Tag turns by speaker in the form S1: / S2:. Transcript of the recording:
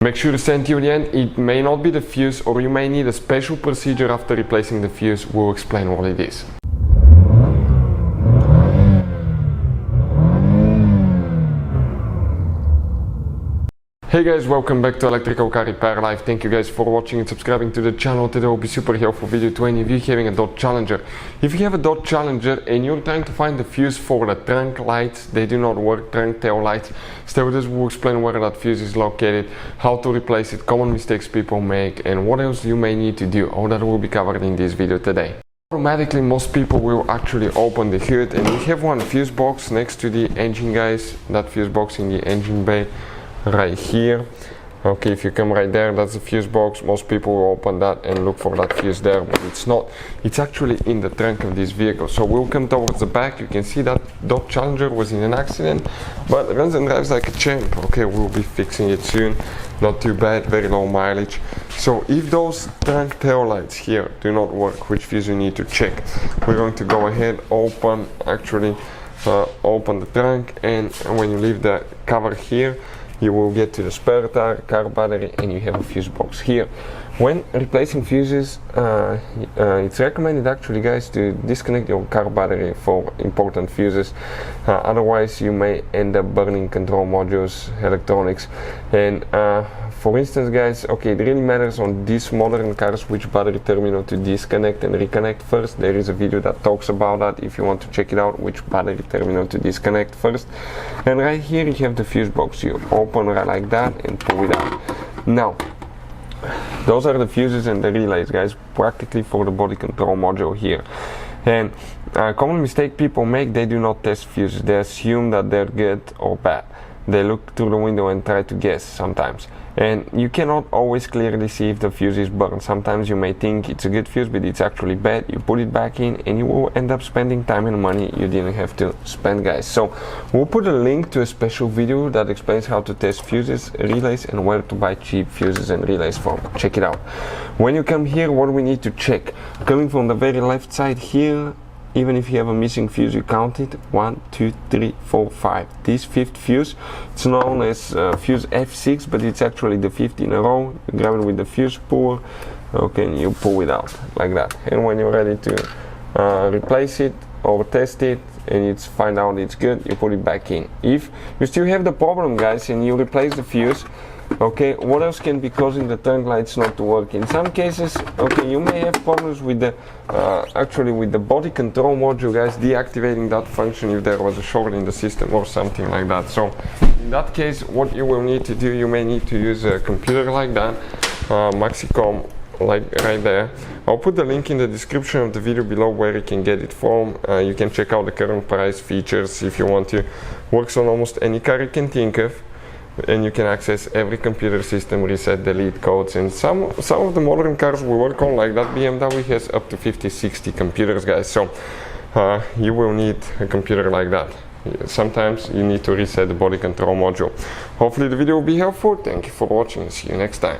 S1: Make sure to stay till the end. It may not be the fuse, or you may need a special procedure after replacing the fuse. We'll explain what it is. Hey guys, welcome back to Electrical Car Repair Live. Thank you guys for watching and subscribing to the channel. Today will be super helpful video to any of you having a Dodge Challenger. If you have a Dodge Challenger and you're trying to find the fuse for the trunk lights, they do not work, trunk tail lights, stay with us, we'll explain where that fuse is located, how to replace it, common mistakes people make, and what else you may need to do. All that will be covered in this video today. Automatically, most people will actually open the hood, and we have one fuse box next to the engine, guys. That fuse box in the engine bay right here. Okay, if you come right there, that's the fuse box. Most people will open that and look for that fuse there, but it's not. It's actually in the trunk of this vehicle. So we'll come towards the back. You can see that Dodge Challenger was in an accident, but runs and drives like a champ. Okay, we'll be fixing it soon. Not too bad, very low mileage. So if those trunk tail lights here do not work, which fuse you need to check? We're going to go ahead, open the trunk, and when you leave the cover here, you will get to the spare tire, car battery, and you have a fuse box here. When replacing fuses, it's recommended actually, guys, to disconnect your car battery for important fuses. Otherwise you may end up burning control modules, electronics, and for instance, guys, okay, it really matters on these modern cars which battery terminal to disconnect and reconnect first. There is a video that talks about that if you want to check it out, which battery terminal to disconnect first. And right here you have the fuse box. You open right like that and pull it out. Now, those are the fuses and the relays, guys, practically for the body control module here. And common mistake people make, they do not test fuses. They assume that they're good or bad. They look through the window and try to guess sometimes. And you cannot always clearly see if the fuse is burned. Sometimes you may think it's a good fuse, but it's actually bad. You put it back in and you will end up spending time and money you didn't have to spend, guys. So we'll put a link to a special video that explains how to test fuses, relays, and where to buy cheap fuses and relays from. Check it out. When you come here, what do we need to check? Coming from the very left side here, even if you have a missing fuse, you count it. 1, 2, 3, 4, 5. This fifth fuse, it's known as fuse F6, but it's actually the fifth in a row. You grab it with the fuse puller, okay, and you pull it out like that. And when you're ready to replace it or test it and you find out it's good, you put it back in. If you still have the problem, guys, and you replace the fuse, okay, what else can be causing the trunk lights not to work? In some cases, okay, you may have problems with the actually with the body control module, guys, deactivating that function if there was a short in the system or something like that. So in that case, what you will need to do, you may need to use a computer like that, Maxicom, like right there. I'll put the link in the description of the video below where you can get it from. You can check out the current price, features if you want to. Works on almost any car you can think of, and you can access every computer system, reset, delete codes, and some of the modern cars we work on, like that BMW, has up to 50-60 computers, guys. So you will need a computer like that. Sometimes you need to reset the body control module. Hopefully the video will be helpful. Thank you for watching. See you next time.